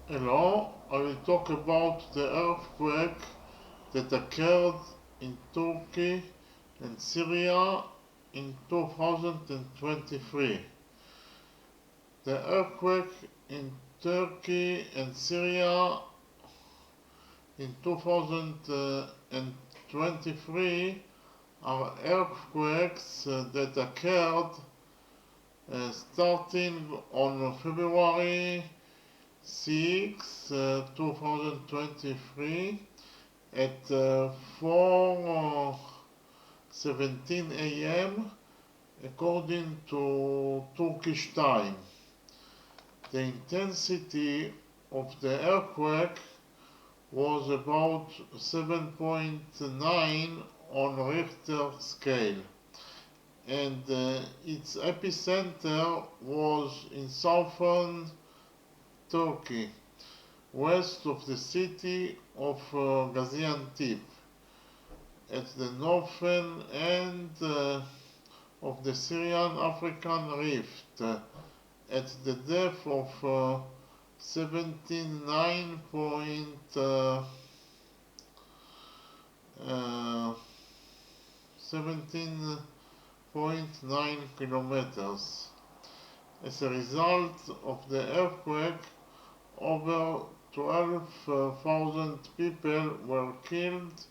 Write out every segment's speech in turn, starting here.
Hello, I will talk about the earthquake that occurred in Turkey and Syria in 2023. The earthquake in Turkey and Syria in 2023 are earthquakes that occurred starting on February 6, 2023 at 4:17 a.m. according to Turkish time. The intensity of the earthquake was about 7.9 on Richter scale, and its epicenter was in southern Turkey, west of the city of Gaziantep, at the northern end of the Syrian African Rift, at the depth of 17.9 kilometers. As a result of the earthquake, over 12,000 people were killed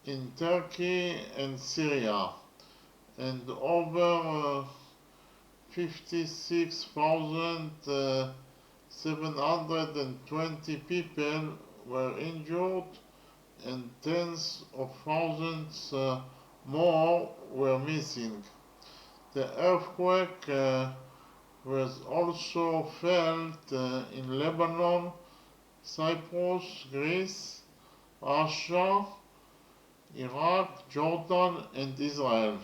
in Turkey and Syria, and over 56,720 people were injured, and tens of thousands more were missing. The earthquake was also felt in Lebanon, Cyprus, Greece, Russia, Iraq, Jordan, and Israel.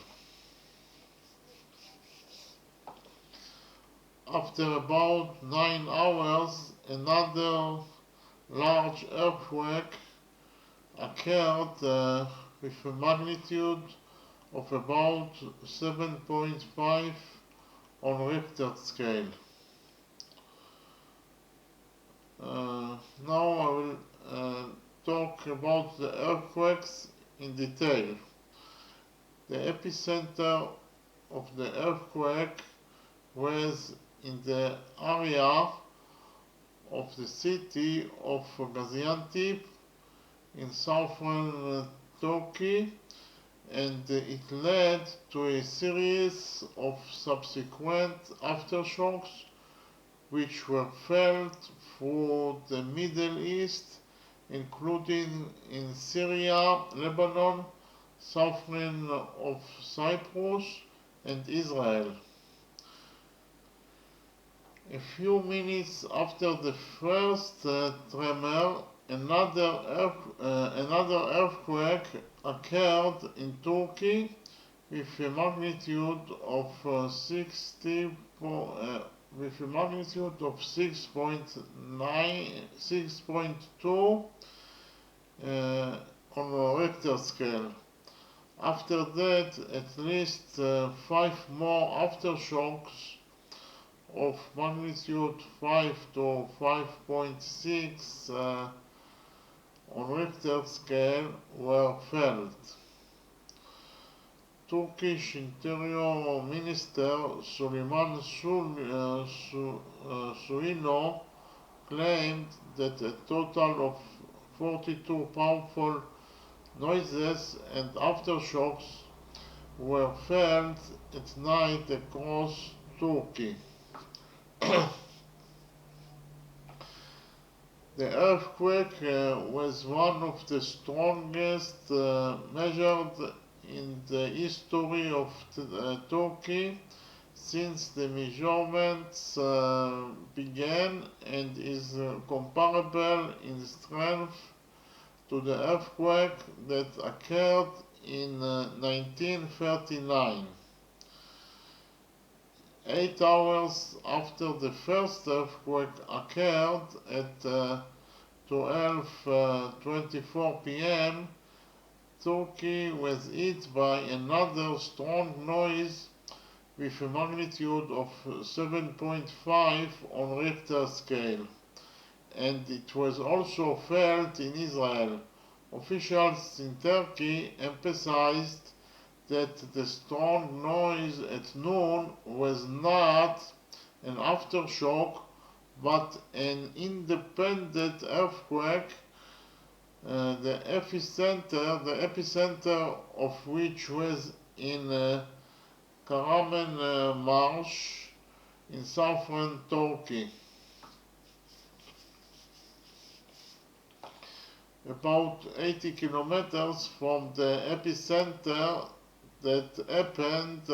After about 9 hours, another large earthquake occurred with a magnitude of about 7.5 on Richter scale. Now I will talk about the earthquakes in detail. The epicenter of the earthquake was in the area of the city of Gaziantep in southern Turkey, and it led to a series of subsequent aftershocks which were felt through the Middle East, including in Syria, Lebanon, southern of Cyprus, and Israel. A few minutes after the first tremor, another earthquake occurred in Turkey with a magnitude of 6.2 on a Richter scale. After that, at least 5 more aftershocks of magnitude 5 to 5.6 on Richter scale were felt. Turkish Interior Minister Süleyman Soylu claimed that a total of 42 powerful noises and aftershocks were felt at night across Turkey. The earthquake was one of the strongest measured in the history of Turkey since the measurements began, and is comparable in strength to the earthquake that occurred in 1939. 8 hours after the first earthquake occurred at 12:24 p.m., Turkey was hit by another strong noise with a magnitude of 7.5 on Richter scale, and it was also felt in Israel. Officials in Turkey emphasized that the strong noise at noon was not an aftershock but an independent earthquake, the epicenter of which was in Karaman Marsh in southern Turkey. About 80 kilometers from the epicenter that happened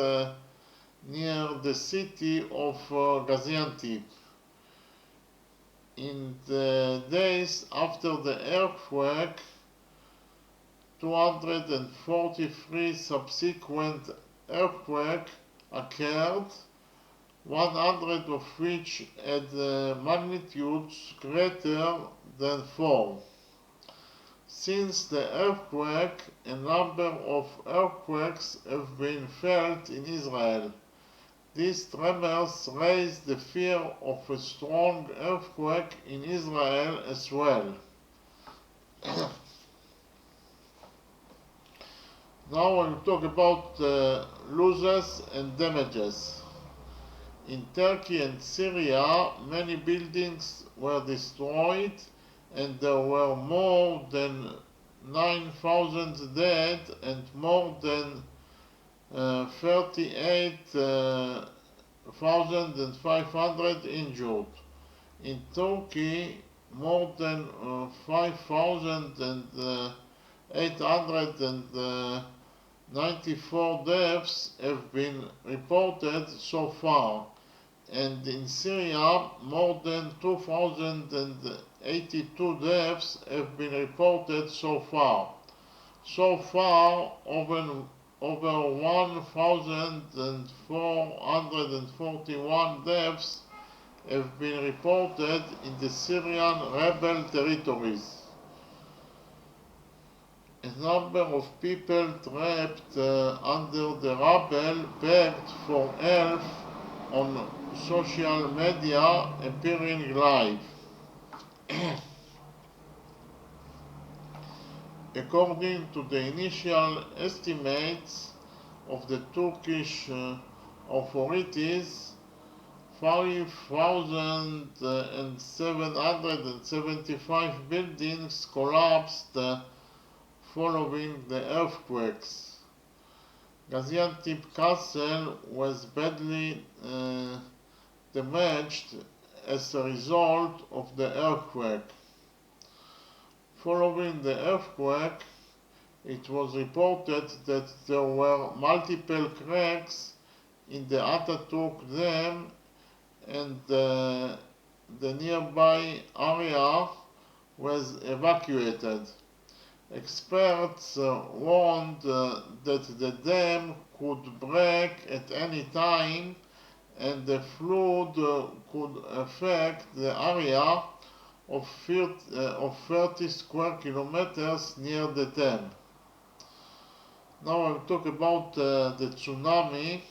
near the city of Gaziantep. In the days after the earthquake, 243 subsequent earthquakes occurred, 100 of which had magnitudes greater than 4. Since the earthquake, a number of earthquakes have been felt in Israel. These tremors raised the fear of a strong earthquake in Israel as well. Now I will talk about losses and damages. In Turkey and Syria, many buildings were destroyed and there were more than 9,000 dead and more than 38,500 injured. In Turkey, more than 5,894 deaths have been reported so far, and in Syria, more than 2,082 deaths have been reported so far. So far, over 1,441 deaths have been reported in the Syrian rebel territories. A number of people trapped under the rubble begged for help on social media, appearing live. According to the initial estimates of the Turkish authorities, 5,775 buildings collapsed following the earthquakes. Gaziantep Castle was badly damaged as a result of the earthquake. Following the earthquake, it was reported that there were multiple cracks in the Ataturk Dam and the nearby area was evacuated. Experts warned that the dam could break at any time and the flood could affect the area of 30 square kilometers near the dam. Now I'll talk about the tsunami.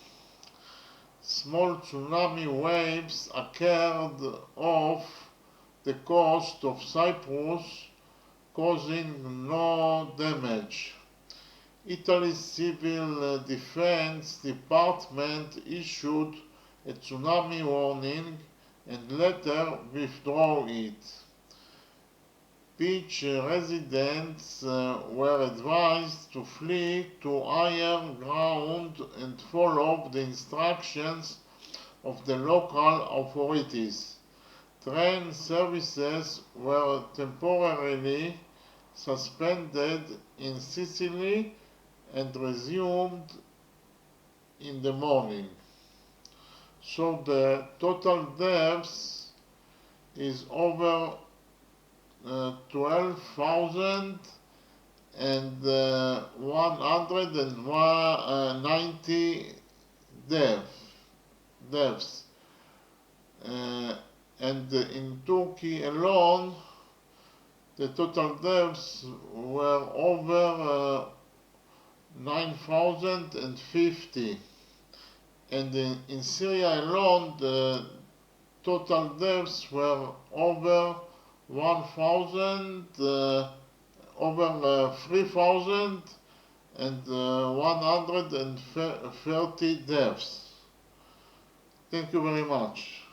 Small tsunami waves occurred off the coast of Cyprus, causing no damage. Italy's civil defense department issued a tsunami warning and later withdrew it. Beach residents were advised to flee to higher ground and follow the instructions of the local authorities. Train services were temporarily suspended in Sicily and resumed in the morning. So the total deaths is over 12,000 and 190 deaths. And in Turkey alone, the total deaths were over 9,050. and in Syria alone, the total deaths were over 1,000, over 3,000 and 130 deaths. Thank you very much.